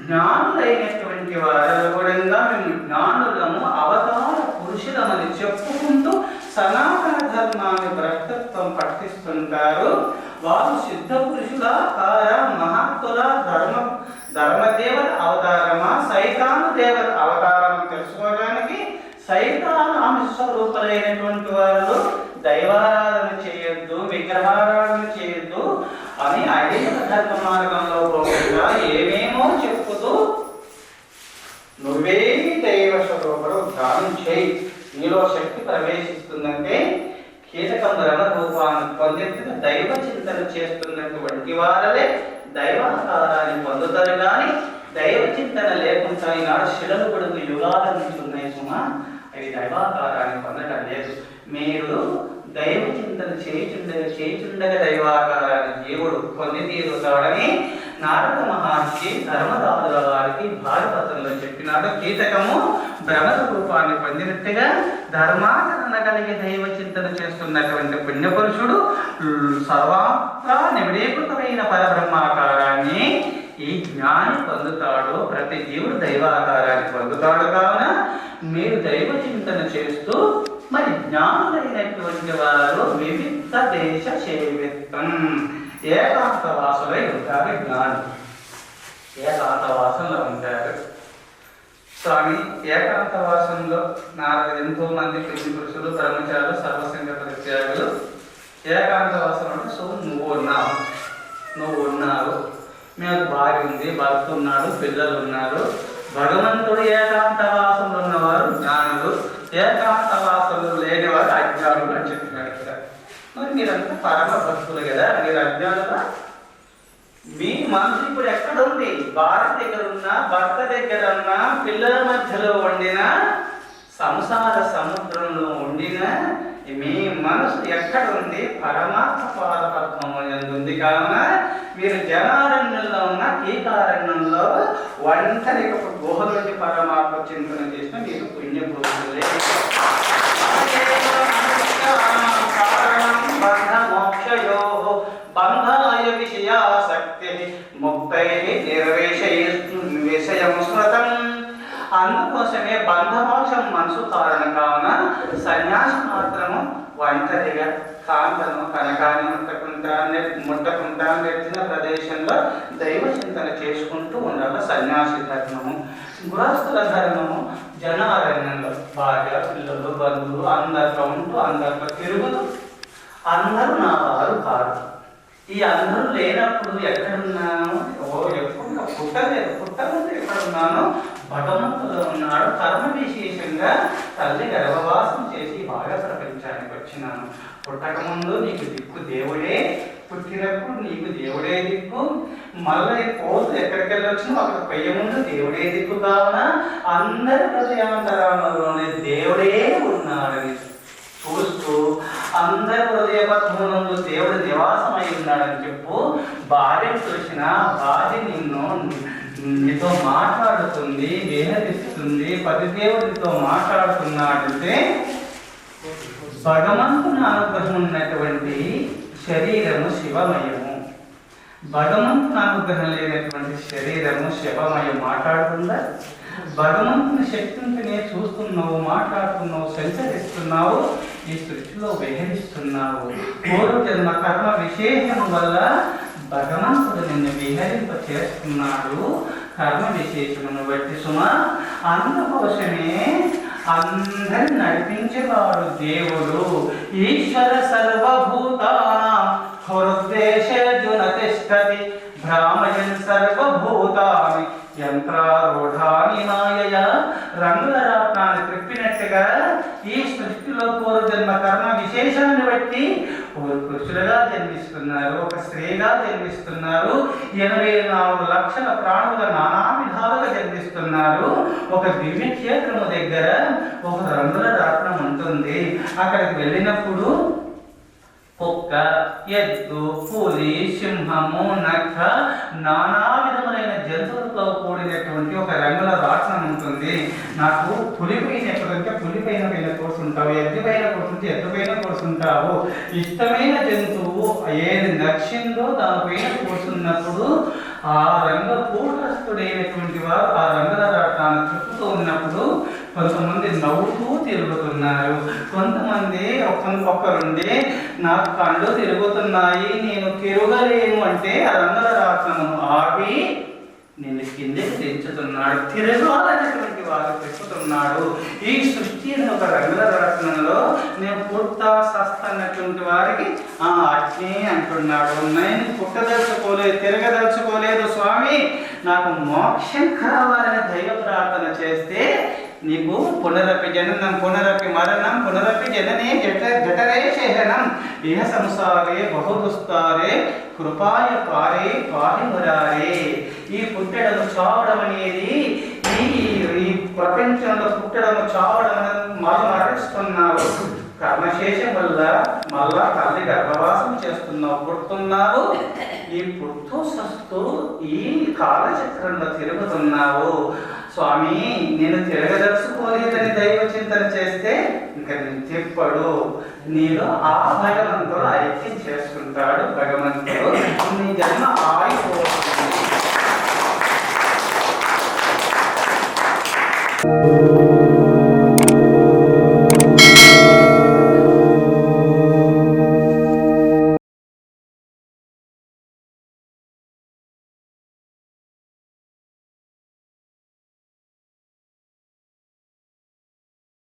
జ్ఞానులైనటువంటి వారు కూడా మేము జ్ఞానులము అవతార పురుషులమని చెప్పుకుంటూ సనాతన ధర్మాన్ని భ్రష్టత్వం పట్టిస్తుంటారు. వారు సిద్ధ పురుషుల కార మహాత్ముల ధర్మదేవత అవతారమా సైతాను దేవత అవతారమా తెలుసుకోవడానికి సైతాను అంశస్వరూపులైనటువంటి వారు దైవారాధన చేయొద్దు, విగ్రహారాధన చేయొద్దు అని ఐదవ ధర్మ మార్గంలో పోకుండా ఏమేమో చెప్పుతూ నువ్వే దైవ స్వరూపుడు ధ్యానం చేయి, నీలో శక్తి ప్రవేశిస్తుందంటే కీలకం బ్రహ్మ రూపాన్ని పొందేందుకు దైవ చింతన చేస్తున్నటువంటి వారలే దైవాకారాన్ని పొందుతారు. కానీ దైవ చింతన లేకుండా ఈనాడు శిలలు కొడుకు యుగాల నుంచి ఉన్నాయి సుమా, అవి దైవాకారాన్ని పొందడం లేదు. మీరు దైవ చింతన చేయుచుండగా దైవాకారాన్ని జీవుడు పొంది తీరుతాడని నారద మహర్షి ధర్మరాజుల వారికి భాగవతంలో చెప్పినాడు. కీటకము భ్రమ రూపాన్ని పొందినట్టుగా ధర్మాచరణ కలిగి దైవ చింతన చేస్తున్నటువంటి పుణ్యపురుషుడు సర్వాత్రా నివిడీకృతమైన పరబ్రహ్మాకారాన్ని ఈ జ్ఞాని పొందుతాడు. ప్రతి జీవుడు దైవాకారాన్ని పొందుతాడు. కావున మీరు దైవ చింతన చేస్తూ మరి జ్ఞానులైనటువంటి వారు వివిధ దేశ సేవిత్వం ఏకాంతవాసులై ఉంటారు. జ్ఞాని ఏకాంతవాసంలో ఉంటారు. స్వామి ఏకాంతవాసంలో ఎంతో మంది పెళ్లి పురుషులు బ్రహ్మచారులు సర్వసంగ పరిత్యాగులు ఏకాంతవాసం అంటే సో నువ్వు ఉన్నావు, మీకు భార్య ఉంది, భర్త ఉన్నాడు, పిల్లలు ఉన్నారు. భగవంతుడు ఏకాంతవాసంలో ఉన్నవారు జ్ఞానులు, ఏకాంతవాసంలో లేనివారు అజ్ఞానులు అని చెప్పినాడు కదా. మరి మీరంతా పరమ భక్తులు కదా, మీరు అజ్ఞానులా? మీ మనసు ఇప్పుడు ఎక్కడుంది? భార్య దగ్గర ఉన్నా, భర్త దగ్గర ఉన్నా, పిల్లల మధ్యలో ఉండిన, సంసార సముద్రంలో ఉండిన మీ మనసు ఎక్కడ ఉంది? పరమాత్మ పాదపద్మము ఉంది. కావున మీరు జనారణ్యంలో ఉన్న కీకారణ్యంలో ఒంటరి ఒక గుహలోని పరమాత్మ చింతన చేసిన మీరు పుణ్యపురుషులే. బంధాయ విషయాసక్తి ముక్తై నిర్వేశయం స్మృతం. అందుకోసమే బంధమోక్షం మనసు కారణం. కావున సన్యాసి మాత్రము ఒంటరిగా కాంతను కనకాన్ని ముట్టకుండా నెట్టిన ప్రదేశంలో దైవ చింతన చేసుకుంటూ ఉండాలి. సన్యాసి ధర్మము. గృహస్థుల ధర్మము జనారణ్యంలో భార్య పిల్లలు బంధువులు అందరిలో ఉంటూ అందరిలో తిరుగుతూ అందరూ నా వారు కాదు. ఈ అందరూ లేనప్పుడు ఎక్కడున్నాను? ఎప్పుడు పుట్టలేదు ఎక్కడున్నాను? భగవంతుడు ఉన్నాడు. కర్మ విశేషంగా తల్లి గర్భవాసం చేసి బాగా ప్రపంచానికి వచ్చినాను. పుట్టకముందు నీకు దిక్కు దేవుడే, పుట్టినప్పుడు నీకు దేవుడే దిక్కు, మళ్ళీ పోతూ ఎక్కడికి వెళ్ళొచ్చినా అక్కడ పొయ్య ముందు దేవుడే దిక్కు. కావున అందరి హృదయాంతరాలలోనే దేవుడే ఉన్నాడని చూస్తూ అందరి హృదయ పద్మనందు దేవుడు నివాసమై ఉన్నాడని చెప్పు. భార్యను చూసినా భార్య నీతో మాట్లాడుతుంది, విహరిస్తుంది. పతిదేవుడితో మాట్లాడుతున్నాడంటే భగవంతుని అనుగ్రహం ఉన్నటువంటి శరీరము శివమయము. భగవంతుని అనుగ్రహం లేనటువంటి శరీరము శివమయం. మాట్లాడుతుందా? భగవంతుని శక్తిని చూస్తున్నావు, మాట్లాడుతున్నావు, సంచరిస్తున్నావు, ఈ సృష్టిలో విహరిస్తున్నావు. పూర్వజన్మ కర్మ విశేషం వల్ల భగవంతుడు నిన్ను విహరింప చేస్తున్నాడు. కర్మ విశేషమును బట్టి సుమా. అందుకోసమే అందరిని నడిపించేవాడు దేవుడు. ఈశ్వర సర్వభూతానాం హృద్దేశేర్జున తిష్టతి భ్రామయన్ సర్వభూతాని యంత్రారూఢాని మాయయ. రంగుల రాట్నాన్ని త్రిప్పినట్టుగా ఈ సృష్టిలో పూర్వజన్మ కర్మ విశేషాన్ని బట్టి పురుషులుగా జన్మిస్తున్నారు, ఒక స్త్రీగా జన్మిస్తున్నారు, 84 లక్షల ప్రాణుల నానా విధాలుగా జన్మిస్తున్నారు. ఒక దివ్య క్షేత్రము దగ్గర ఒక రంగుల రాట్నం ఉంటుంది. అక్కడికి వెళ్ళినప్పుడు కుక్క, ఎద్దు, పులి, సింహము, నక్క, నానా విధములైన జంతువులతో కూడినటువంటి ఒక రంగుల రాట్నం ఉంటుంది. నాకు పులి పైన ఎక్కడంటే పులి పైన కూర్చుంటావు, ఎద్దు పైన కూర్చుంటే ఎద్దు పైన కూర్చుంటావు. ఇష్టమైన జంతువు ఏది నచ్చిందో దానిపైన కూర్చున్నప్పుడు ఆ రంగు పూట భగదస్తుడైనటువంటి వారు ఆ రంగుల రాట్నాన్ని తిప్పుతూ ఉన్నప్పుడు కొంతమంది నవ్వుతూ తిరుగుతున్నారు, కొంతమంది ఒక్కొక్కరుండి నాకు కళ్ళు తిరుగుతున్నాయి, నేను తిరగలేను అంటే ఆ రంగుల రాట్నమును ఆపి నేను కిందకి దించుతున్నాడు. తిరగాలనేటువంటి వారు పెట్టుతున్నాడు. ఈ సృష్టి ఒక రంగుల రత్నంలో నేను పుట్ట సస్తన్నటువంటి వారికి అట్నే అంటున్నాడు. నేను పుట్టదలుచుకోలేదు, తిరగదలుచుకోలేదు స్వామి, నాకు మోక్షం కావాలని దైవ ప్రార్థన చేస్తే నీకు పునరపి జననం పునరపి మరణం పునరపి జననే జఠరే శేషనం ఇహ సంసారే బహుదుస్తారే కృపాయ పారే పాహి మురారే. ఈ పుట్టడము చావడం అనేది ఈ ప్రపంచంలో పుట్టడము చావడం మరణిస్తున్నావు, కర్మశేషం వల్ల మళ్ళా తల్లి గర్భవాసం చేస్తున్నావు, పుడుతున్నావు, ఈ పుట్టు సస్తూ ఈ కాలచక్రంలో తిరుగుతున్నావు. స్వామి నేను తిరగదలుచుకోలేదని దైవ చింతన చేస్తే ఇంకా నేను చెప్పడు, నీలో ఆ భగవంతుడు ఐక్యం చేసుకుంటాడు. భగవంతుడు